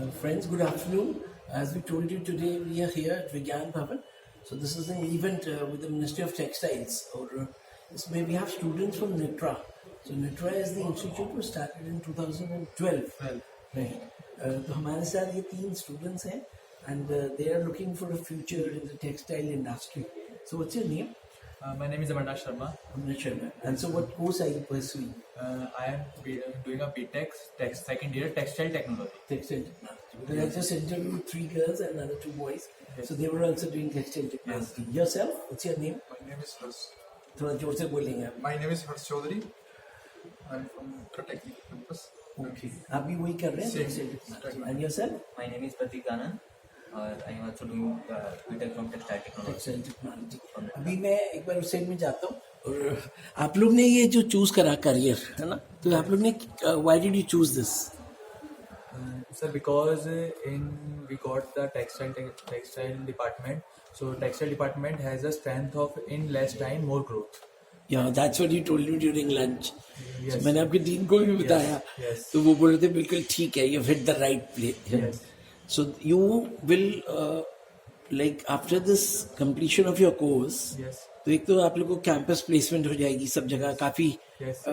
Friends, good afternoon. As we told you today, we are here at Vigyan Bhavan. So this is an event with the Ministry of Textiles. इसमें we have students from NITRA. So NITRA is the institute which started in 2012. Right. तो हमारे साथ ये 3 students हैं and they are looking for a future in the textile industry. So what's your name? My name is Amarnath Sharma. And so what course are you pursuing? I am doing a BTech, second year textile technology. Textile technology. Because I just interviewed 3 girls and another 2 boys. Yes. So they were also doing textile technology. Yes. Yourself? What's your name? My name is Harsh. थोड़ा जोर से बोलेंगे आप. My name is Harsh Chaudhary. I'm from Ultra Technical Campus. Okay. आप भी वही कर रहे हैं? Same. Textile technology. And yourself? My name is Pratik Anand और I am also doing BTech from Textile Technology. Textile technology. अभी मैं एक बार उस साइड में जाता हूँ और आप लोग ने ये जो चूज करा करियर है ना, तो आप लोग ने why did you choose this? Sir, because we got the textile department. So textile department has a strength of in less time more growth. Yeah, that's what you told me during lunch. Yes. So मैंने आपके dean को भी बताया. Yes. तो वो बोल रहे थे बिल्कुल ठीक है, you've hit the right place. Yes. So you will like after this completion of your course, Yes. तो एक तो आप लोग को कैंपस प्लेसमेंट हो जाएगी सब जगह, काफी Yes.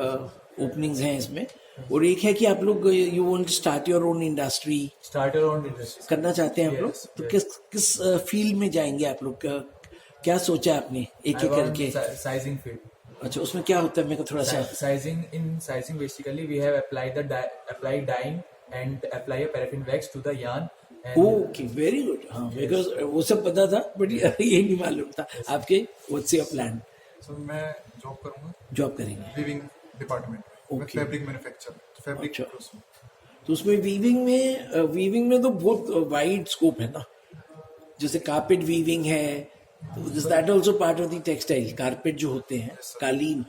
ओपनिंग्स हैं इसमें, और एक है कि आप लोग you want to start your own industry Start your own industry. करना चाहते हैं आप लोग. Yes, तो yes. किस फील्ड में जाएंगे आप लोग? क्या सोचा है आपने एक I एक want करके? sizing field. अच्छा, उसमें क्या होता है मेरे को थोड़ा सा. Sizing basically we have applied dyeing and apply a paraffin wax to the yarn. Okay, very good. हाँ, बिकॉज वो सब पता था बट ये नहीं मालूम था. आपके व्हाट्स योर प्लान? So मैं जॉब करूँगा जॉब करेंगे. वीविंग डिपार्टमेंट में, Okay. फैब्रिक मैन्युफैक्चर, फैब्रिक अच्छा. तो उसमें वीविंग में तो बहुत वाइड स्कोप है ना. जैसे कारपेट वीविंग है, तो is that also part of the textile? Carpet जो होते हैं, कालीन,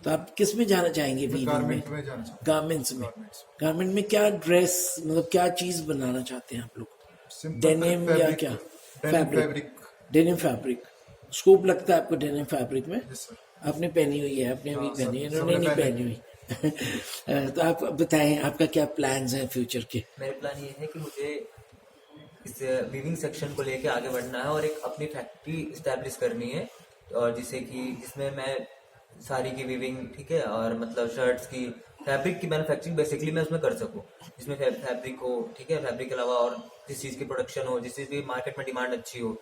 तो आप किस में जाना चाहेंगे वीविंग में? गारमेंट में जाना चाहूँगा. गारमेंट्स में. Garments. गारमेंट में क्या ड्रेस, मतलब क्या चीज बनाना चाहते हैं आप लोग? Simple डेनिम या fabric, क्या? denim fabric. Denim fabric. Scope लगता है आपको डेनिम फैब्रिक में? Yes, sir. आपने पहनी हुई है, आपने अभी हाँ, पहनी है, सब- इन्होंने सबने नहीं पहनी पहनी हुई. तो आप बताएं आपका क्या प्लान्स हैं फ्यूचर के? मेरे प्लान ये है कि मुझे इस वीविंग सेक्शन को लेके आगे बढ़ना है और एक अपनी फैक्ट्री इस्टेब्लिश करनी है, और जिसमें मैं साड़ी की वीविंग, ठीक है, और मतलब शर्ट्स की फैब्रिक की मैन्युफैक्चरिंग बेसिकली मैं उसमें कर सकूं, जिसमें फैब्रिक हो, ठीक है, फैब्रिक के अलावा और जिस चीज़ की प्रोडक्शन हो, जिस चीज़ की मार्केट में डिमांड अच्छी हो,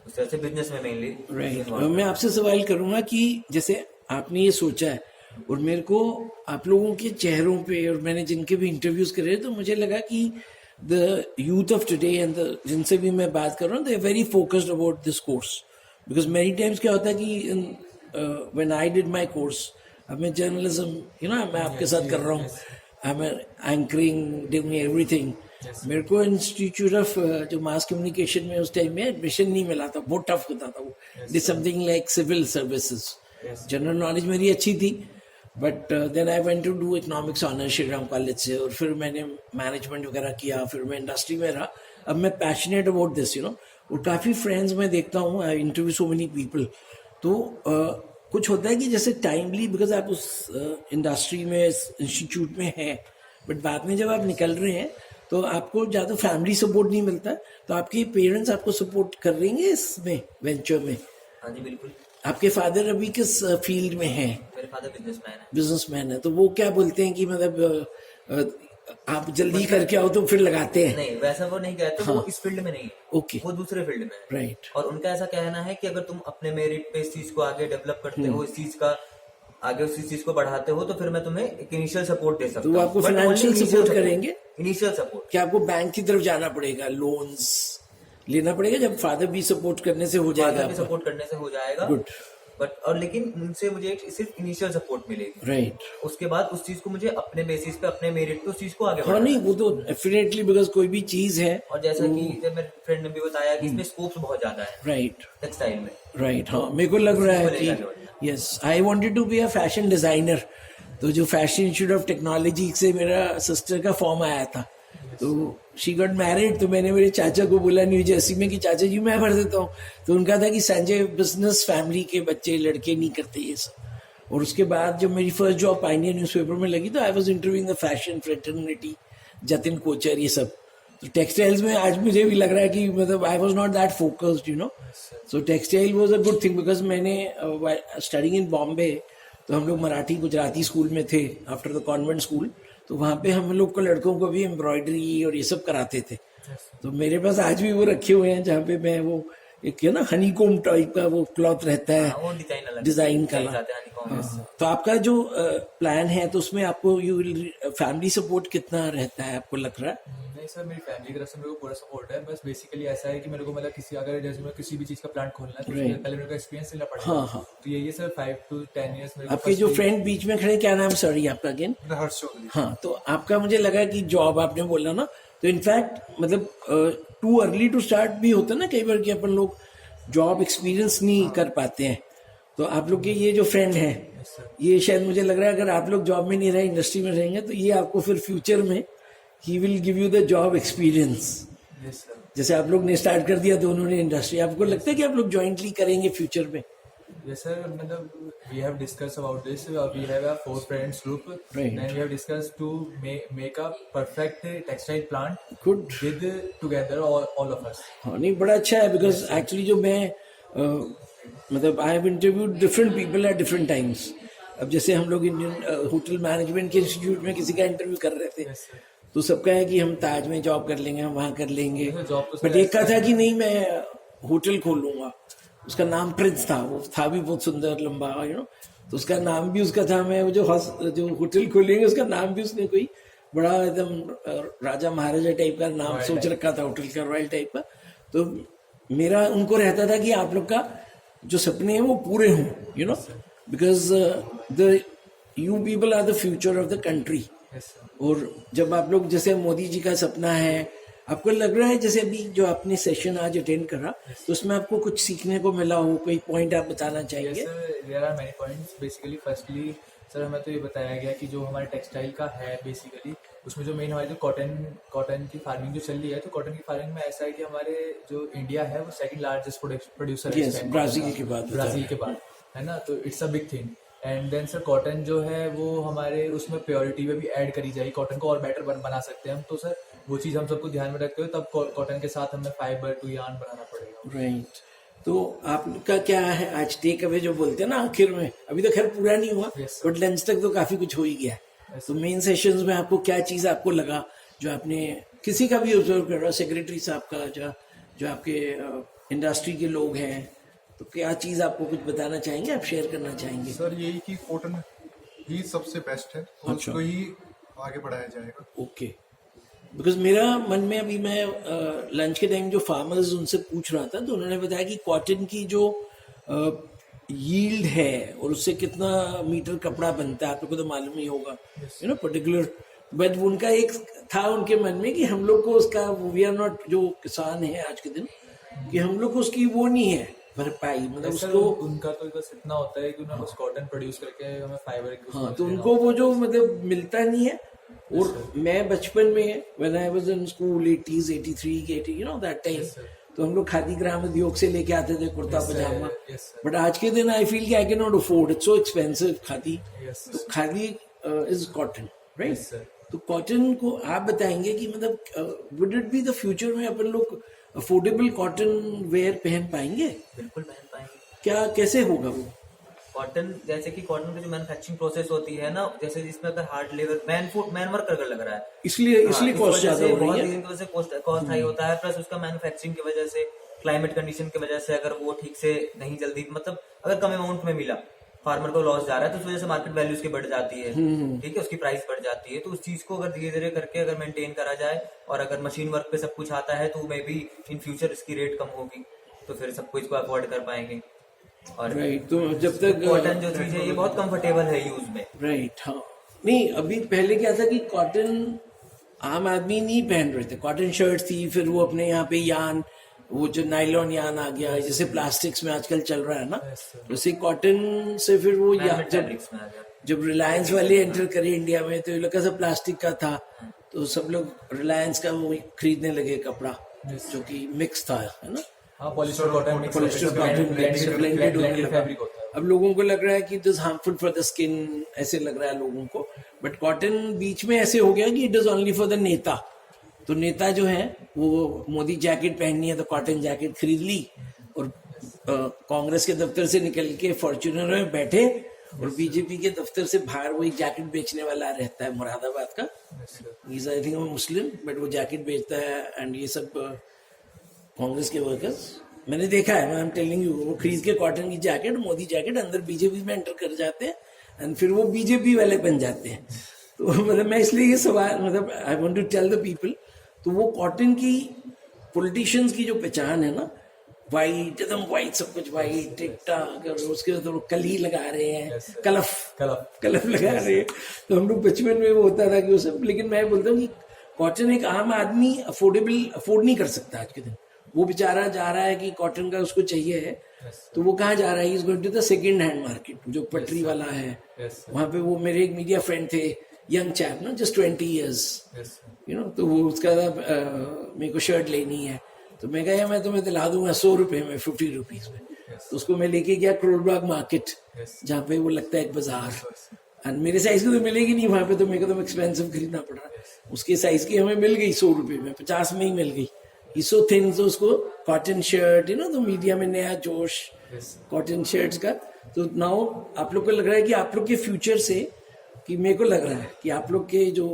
उस तरह से बिजनेस में मेनली. राइट. मैं आपसे सवाल करूंगा कि जैसे आपने ये सोचा है, और मेरे को आप लोगों के चेहरों पे, और मैंने जिनके भी इंटरव्यूज करे, तो मुझे लगा कि the youth of today and जिनसे भी मैं बात कर रहा हूँ, they are very focused about this course. Because many times क्या होता है कि when I did my course, अब मैं जर्नलिज्म, मैं आपके साथ कर रहा हूँ, I am anchoring, doing everything. मेरे को इंस्टीट्यूट ऑफ जो मास कम्युनिकेशन में उस टाइम में एडमिशन नहीं मिला था, बहुत टफ होता था वो. Did something like civil services. General knowledge मेरी अच्छी थी, but then I went to do economics honours Shri Ram college से, और फिर मैंने मैनेजमेंट वगैरह किया, फिर मैं इंडस्ट्री में रहा. अब मैं पैशनेट अबाउट दिस, और काफ़ी फ्रेंड्स मैं देखता हूँ, I interview so many people. तो कुछ होता है कि जैसे टाइमली, बिकॉज आप उस इंडस्ट्री में, इंस्टीट्यूट में हैं, बट बाद में जब आप निकल रहे हैं तो आपको ज़्यादा फैमिली सपोर्ट नहीं मिलता, तो आपके पेरेंट्स आपको सपोर्ट कर रहे हैं इसमें वेंचर में? हाँ जी, बिल्कुल. आपके फादर अभी किस फील्ड में हैं? मेरे फादर बिजनेसमैन है. बिजनेसमैन है. तो वो क्या बोलते हैं कि मतलब आप जल्दी करके आओ तो फिर लगाते हैं? नहीं, वैसा वो नहीं कहते. वो इस फील्ड में नहीं है, ओके, वो दूसरे फील्ड में है. राइट. और उनका ऐसा कहना है कि अगर तुम अपने मेरिट पे इस चीज को आगे डेवलप करते हो, इस चीज का आगे उसी चीज को बढ़ाते हो, तो फिर मैं तुम्हें एक इनिशियल सपोर्ट दे सकता तो हूँ. वो आपको फाइनेंशियल सपोर्ट करेंगे? Initial support. क्या आपको बैंक की तरफ जाना पड़ेगा, लोन्स लेना पड़ेगा, जब फादर भी सपोर्ट करने से हो जाएगा? सपोर्ट करने से हो जाएगा. गुड. बट और लेकिन उनसे मुझे सिर्फ इनिशियल सपोर्ट मिलेगी. राइट. उसके बाद उस चीज को मुझे अपने बेसिस पे, अपने मेरिट पे उस चीज को आगे हाँ, बढ़ाना नहीं है. वो तो डेफिनेटली, बिकॉज कोई भी चीज है. और जैसा कि जब मेरे फ्रेंड ने भी बताया कि इसमें स्कोप्स बहुत ज्यादा है राइट. टेक्सटाइल में. राइट. हाँ, मेरे को लग रहा है कि yes, I wanted to be a fashion designer. तो जो फैशन इंस्टीट्यूट ऑफ टेक्नोलॉजी से मेरा सिस्टर का फॉर्म आया था, तो शी गॉट मैरिड, तो मैंने मेरे चाचा को बोला न्यू जर्सी में कि चाचा जी मैं भर देता हूँ. तो उनका था कि संजय बिजनेस फैमिली के बच्चे, लड़के नहीं करते ये सब. और उसके बाद जब मेरी फर्स्ट जॉब पाइनियर न्यूज़पेपर में लगी, तो I was interviewing the fashion fraternity, Jatin Kochar, ये सब. तो टेक्सटाइल्स में आज मुझे भी लग रहा है कि मतलब I was not that focused you know. So textile was a good thing because मैंने स्टडिंग इन बॉम्बे, तो हम लोग मराठी गुजराती स्कूल में थे आफ्टर द कॉन्वेंट स्कूल. तो वहाँ पे हम लोग को लड़कों को भी एम्ब्रॉयडरी और ये सब कराते थे. तो मेरे पास आज भी वो रखे हुए हैं जहाँ पे मैं वो एक है ना हनीकोम टाइप का वो क्लॉथ रहता है, वो डिजाइन अलग डिजाइन का. डिजाइन आते हैं honeycomb में। तो आपका जो प्लान है तो उसमें आपको फैमिली सपोर्ट कितना रहता है आपको लग रहा है? नहीं सर, मेरी फैमिली की तरफ से मेरे को पूरा सपोर्ट है. बस बेसिकली ऐसा है कि मेरे को मतलब किसी अगर जैसे मैं किसी भी चीज़ का प्लांट खोलना है तो उसके Right. पहले मेरे को एक्सपीरियंस लेना पड़ेगा. हाँ हाँ. तो यही है सर, 5 to 10 years मेरे को आपके जो firstly- फ्रेंड बीच में खड़े, क्या नाम सॉरी आपका अगेन? हर्ष चौधरी. हाँ, तो आपका मुझे लगा कि जॉब आपने बोला ना, तो इनफैक्ट मतलब टू अर्ली टू स्टार्ट भी होता है ना कई बार कि अपन लोग जॉब एक्सपीरियंस नहीं कर पाते हैं. तो आप लोग के ये जो फ्रेंड हैं, Yes, sir. ये शायद मुझे लग रहा है अगर आप लोग जॉब में नहीं रहे, इंडस्ट्री में रहेंगे, तो ये आपको फिर फ्यूचर में he will give you the job experience. Yes, sir. जैसे आप लोग ने स्टार्ट कर दिया दोनों ने इंडस्ट्री, आपको लगता है कि आप लोग जॉइंटली करेंगे फ्यूचर में? Yes, sir. मतलब we have discussed about this. We have a 4 friends group. Right. Then we have discussed to make a perfect textile plant good. with together all of us. हाँ, नहीं बड़ा अच्छा है because actually जो मैं मतलब I have interviewed different people at different times. अब जैसे हम लोग इंडियन होटल मैनेजमेंट के इंस्टीट्यूट में किसी का इंटरव्यू कर रहे थे, Yes, sir. तो सबका है कि हम ताज में जॉब कर लेंगे, हम वहाँ कर लेंगे. जॉब तो बट एक का था कि नहीं मैं होटल खोलूंगा, उसका नाम प्रिंस था, वो था भी बहुत सुंदर लंबा यू नो. तो उसका नाम भी उसका था, मैं वो जो होटल खोलेंगे उसका नाम भी उसने कोई बड़ा एकदम राजा महाराजा टाइप का नाम Royal सोच type. रखा था, होटल का रॉयल टाइप का. तो मेरा उनको रहता था कि आप लोग का जो सपने हैं वो पूरे हों you know, because the you people are the future of the country. Yes, sir. और जब आप लोग जैसे मोदी जी का सपना है, आपको लग रहा है जैसे अभी जो आपने सेशन आज अटेंड करा तो उसमें आपको कुछ सीखने को मिला हो, कोई पॉइंट आप बताना Yes, चाहेंगे? sir. There are many points. Basically, firstly, sir हमें तो ये बताया गया कि जो हमारे टेक्सटाइल का है बेसिकली उसमें जो मेन हमारी जो कॉटन की फार्मिंग जो चल रही है, तो कॉटन की फार्मिंग में ऐसा है कि हमारे जो इंडिया है वो सेकंड लार्जेस्ट प्रोड्यूसर है Yes, इस time ब्राजील के बाद होता ब्राजील है. के बाद, है ना. तो it's a big thing. And then sir cotton जो है वो हमारे उसमें प्योरिटी में भी ऐड करी जाएगी, कॉटन को और बेटर बना सकते हैं हम. तो सर वो चीज़ हम सबको ध्यान में रखते हुए तब कॉटन के साथ हमें फाइबर टू यार्न बनाना पड़ेगा. राइट. तो आपका क्या है आज टेक अवे जो बोलते हैं ना आखिर में? अभी तो खैर पूरा नहीं हुआ, Yes, बट लंच तक तो काफी कुछ हो ही गया है. Yes, तो मेन सेशंस में आपको क्या चीज आपको लगा जो आपने किसी का भी ऑब्जर्व कर रहा, सेक्रेटरी साहब का, जो आपके इंडस्ट्री के लोग हैं, तो क्या चीज आपको कुछ बताना चाहेंगे, आप शेयर करना चाहेंगे? सर यही कि कॉटन ही सबसे बेस्ट है और अच्छा. उसको ही आगे बढ़ाया जाएगा. ओके. बिकॉज मेरा मन में अभी मैं लंच के टाइम जो फार्मर्स उनसे पूछ रहा था तो उन्होंने बताया कि कॉटन की जो यील्ड है और उससे कितना मीटर कपड़ा बनता है आप लोग को तो मालूम ही होगा यू नो पर्टिकुलर. बट उनका एक था उनके मन में कि हम लोग को उसका वी आर नॉट जो किसान है आज के दिन कि हम लोग को उसकी वो नहीं है भरपाई, मतलब सर उसको. उनका तो बस इतना होता है कि उन्हें बस कॉटन प्रोड्यूस करके हमें फाइबर हाँ, तो उनको वो जो मतलब मिलता नहीं है. और मैं बचपन में when I was in school 80s 83 80 you know that time, Yes, sir. तो हम लोग खादी ग्राम उद्योग से लेके आते थे kurta Yes, sir. Pyjama. Yes, sir. But आज के दिन आई फील कि I can not afford, it's so expensive khadi. Yes, तो sir. Khadi is cotton right. Yes, sir. तो कॉटन को आप बताएंगे कि मतलब would it be the future में अपन लोग अफोर्डेबल कॉटन वेयर पहन पाएंगे? बिल्कुल पहन पाएंगे. क्या कैसे होगा वो? कॉटन जैसे कि कॉटन की जो मैन्युफैक्चरिंग प्रोसेस होती है ना, जैसे जिसमें अगर हार्ड लेबर मैन वर्क कर लग रहा है, इसलिए हाँ, इस कॉस्ट वजह ज्यादा से हो रही बहुत है. रीजन की वजह से कॉस्ट हाई होता है. प्लस उसका मैन्युफैक्चरिंग की वजह से, क्लाइमेट कंडीशन की वजह से अगर वो ठीक से नहीं जल्दी मतलब अगर कम अमाउंट में मिला, फार्मर को लॉस जा रहा है, तो उस वजह से मार्केट वैल्यू उसकी बढ़ जाती है. ठीक है, उसकी प्राइस बढ़ जाती है. तो उस चीज को अगर धीरे धीरे करके अगर मेंटेन करा जाए और अगर मशीन वर्क पे सब कुछ आता है तो मे बी इन फ्यूचर इसकी रेट कम होगी, तो फिर सबको इसको अफोर्ड कर पाएंगे. और राइट. तो जब तक कॉटन जो चीज है ये बहुत कंफर्टेबल है यूज में. राइट. हाँ, नहीं अभी पहले क्या था कि कॉटन आम आदमी नहीं पहन रहे थे. कॉटन शर्ट थी, फिर वो अपने यहाँ पे यान, वो जो नाइलॉन यान आ गया, जैसे प्लास्टिक्स में आजकल चल रहा है ना, Yes, sir. वैसे कॉटन से फिर वो Man-made जब fabrics में आ गया. जब रिलायंस वाले एंटर करे इंडिया में तो ये लोग का सब प्लास्टिक का था, तो सब लोग रिलायंस का वो खरीदने लगे कपड़ा Yes. जो कि मिक्स था, है ना. हाँ, polyester cotton polyester cotton blended होने लगा. फैब्रिक होता है. अब लोगों को लग रहा है कि it is harmful for the skin, ऐसे लग रहा है लोगों को. बट कॉटन बीच में ऐसे हो गया कि it is only for the नेता. तो नेता जो है वो मोदी जैकेट पहननी है तो कॉटन जैकेट खरीद ली और कांग्रेस के दफ्तर से निकल के फॉर्च्यूनर में बैठे और बीजेपी के दफ्तर से बाहर वो एक जैकेट बेचने वाला रहता है मुरादाबाद का, is I think Muslim, but वो जैकेट बेचता है एंड ये सब कांग्रेस के वर्कर्स मैंने देखा है, आई एम टेलिंग यू, वो खरीद के कॉटन की जैकेट, मोदी जैकेट, अंदर बीजेपी में एंटर कर जाते हैं एंड फिर वो बीजेपी वाले बन जाते हैं। तो मतलब मैं इसलिए ये सवाल, मतलब I want to tell the people, तो वो कॉटन की पॉलिटिशियंस की जो पहचान है ना, वाइट, एकदम वाइट, सब कुछ वाइट, टिक टाक, और उसके तो कली लगा रहे हैं, कलफ लगा रहे हैं। तो हम लोग बचपन में वो होता था कि वो सब, लेकिन मैं बोलता हूँ कि कॉटन एक आम आदमी अफोर्ड नहीं कर सकता आज के दिन। वो बेचारा जा रहा है कि कॉटन का उसको चाहिए है, तो वो कहाँ जा रहा है, is going to the second hand market, जो पटरी वाला है वहां पे। वो मेरे एक मीडिया फ्रेंड थे, यंग चैप ना, जस्ट 20 years, यू नो, तो वो उसका मेरे को शर्ट लेनी है, तो मैं कहा मैं तुम्हें दिला दूंगा 100 रुपए में, 50 रुपीज में। तो उसको मैं लेके गया करोलबाग मार्केट, जहाँ पे वो लगता है एक बाजार, और मेरे साइज की तो मिलेगी नहीं वहां पे, तो मेरे को तो एक्सपेंसिव खरीदना पड़ रहा है। उसके साइज की हमें मिल गई 100 रुपए में, 50 में ही मिल गई। सो थिन, तो उसको कॉटन शर्ट, यू नो, तो मीडिया में नया जोश कॉटन शर्ट्स का। तो नाउ आप लोग को लग रहा है कि आप लोग के फ्यूचर से, कि मेरे को लग रहा है कि आप लोग के जो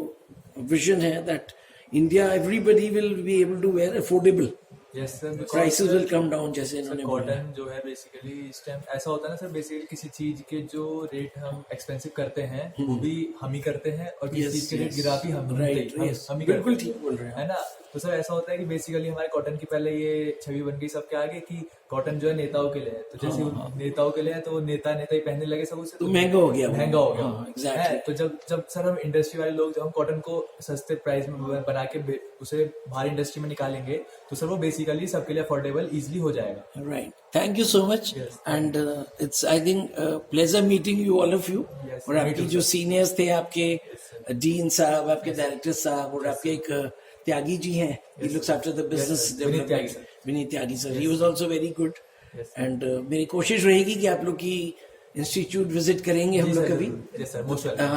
विजन है that India everybody will be able to wear affordable, prices will come down, जैसे इन्होंने बोला। कॉटन जो है बेसिकली इस टाइम ऐसा होता है ना सर, बेसिकली किसी चीज के जो रेट हम एक्सपेंसिव करते हैं वो भी हम ही करते हैं, और किसी चीज के रेट गिरा भी हम ही बिल्कुल ठीक बोल रहे हैं, है ना। तो सर ऐसा होता है कि बेसिकली हमारे कॉटन की पहले ये छवि बन गई सबके आगे कि कॉटन जो है नेताओं के लिए है, तो जैसे नेताओं के लिए है तो वो नेता ही पहनने लगे सब उसे, तो महंगा हो गया, एग्जैक्टली। तो जब सर हम इंडस्ट्री वाले लोग, जब हम कॉटन को सस्ते प्राइस में बना के उसे बाहर इंडस्ट्री में निकालेंगे, तो सर वो बेसिकली सबके लिए अफोर्डेबल इजिली हो जाएगा। Right, thank you so much, and it's I think pleasure meeting you all of you. और आपकी जो सीनियर्स थे, आपके डीन साहब, आपके डायरेक्टर साहब, और आपके एक त्यागी जी हैं, he looks after the business development, Vineet Tyagi sir, he was also very good, and मेरी कोशिश रहेगी कि आप लोग की इंस्टीट्यूट विजिट करेंगे हम लोग कभी,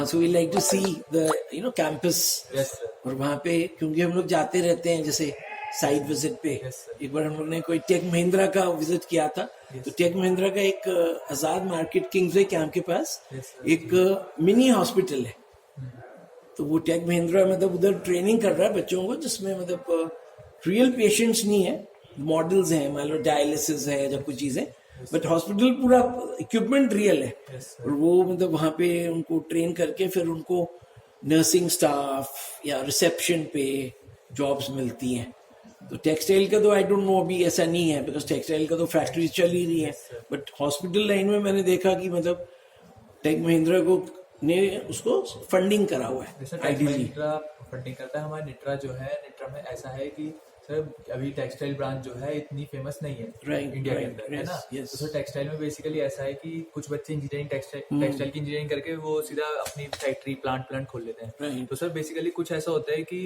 so we like to see the, you know, campus, और वहाँ पे क्योंकि हम लोग जाते रहते हैं जैसे साइड विजिट पे, एक बार हम लोग ने कोई टेक महिंद्रा का विजिट किया था, तो टेक महिंद्रा का एक आजाद मार्केट किंग्सवे कैंप के पास एक मिनी हॉस्पिटल है, तो वो टेक महिंद्रा मतलब उधर ट्रेनिंग कर रहा है बच्चों को, जिसमें मतलब रियल पेशेंट्स नहीं है, मॉडल्स हैं, मान लो डायलिसिस है या कुछ चीजें, बट हॉस्पिटल पूरा इक्विपमेंट रियल है। और वो मतलब वहां पे उनको ट्रेन करके फिर उनको नर्सिंग स्टाफ या रिसेप्शन पे जॉब्स मिलती हैं। तो टेक्सटाइल का तो आई डोंट नो, अभी ऐसा नहीं है, बिकॉज टेक्सटाइल का तो फैक्ट्री चल ही रही है, बट हॉस्पिटल लाइन में मैंने देखा कि मतलब टेक महिंद्रा को ने उसको फंडिंग करा हुआ है, आइडियली फंडिंग करता है। हमारा निट्रा जो है, निट्रा में ऐसा है कि सर अभी टेक्सटाइल ब्रांच जो है इतनी फेमस नहीं है इंडिया के अंदर, है ना। तो सर टेक्सटाइल में बेसिकली ऐसा है कि कुछ बच्चे इंजीनियरिंग टेक्सटाइल की इंजीनियरिंग करके वो सीधा अपनी फैक्ट्री प्लांट खोल लेते हैं। तो सर बेसिकली कुछ ऐसा होता है कि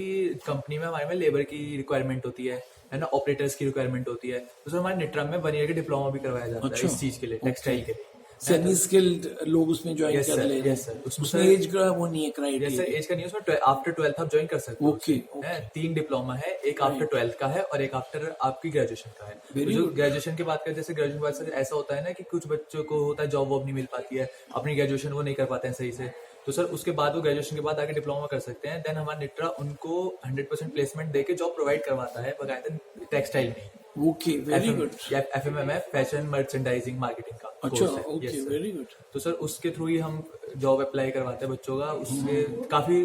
कंपनी में हमारे में लेबर की रिक्वायरमेंट होती है ना, ऑपरेटर्स की रिक्वायरमेंट होती है। तो सर हमारे निट्रा में 1 ईयर का डिप्लोमा भी करवाया जाता है इस चीज के लिए, टेक्सटाइल के लिए। सेमी स्किल्ड लोग उसमें ज्वाइन कर ले रहे हैं, उसमें एज का वो नहीं है क्राइटेरिया, एज का नहीं है, उसमें आफ्टर 12th आप ज्वाइन कर सकते हो। ओके, 3 डिप्लोमा है, एक आफ्टर 12th का है और एक आफ्टर आपकी ग्रेजुएशन का है। तो जो ग्रेजुएशन की बात करें, जैसे ग्रेजुएशन के बाद ऐसा होता है ना कि कुछ बच्चों को होता है जॉब वॉब नहीं मिल पाती है, अपनी ग्रेजुएशन वो नहीं कर पाते हैं सही से, तो सर उसके बाद वो ग्रेजुएशन के बाद आगे डिप्लोमा कर सकते हैं। देन हमारा निट्रा उनको 100% प्लेसमेंट देके जॉब प्रोवाइड करवाता है बकायदा टेक्सटाइल में। Okay, very good. FMMF fashion merchandising marketing का कोर्स है। Okay, very good. तो सर उसके थ्रू ही हम जॉब अप्लाई करवाते हैं बच्चों का। उससे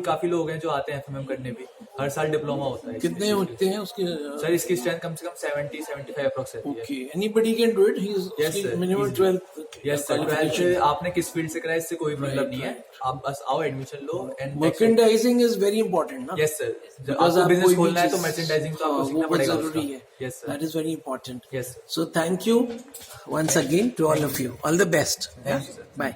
काफी लोग हैं जो आते हैं FMM करने भी, हर साल डिप्लोमा होता है। कितने होते हैं उसके? सर इसकी स्ट्रेंथ कम से कम 70-75 अप्रॉक्स है। Okay, anybody can do it, he is minimum 12th। Yes sir, 12th आपने किस फील्ड से करा इससे कोई मतलब नहीं है, आप बस आओ, admission low. And merchandising is very important ना। यस सर, जब आपको बिजनेस खोलना है तो मर्चेंडाइजिंग तो आपको सीखना पड़ेगा, जरूरी है। Yes sir, that is very important. Yes. So thank you once again to all of you. All the best. Thank you, sir. Bye.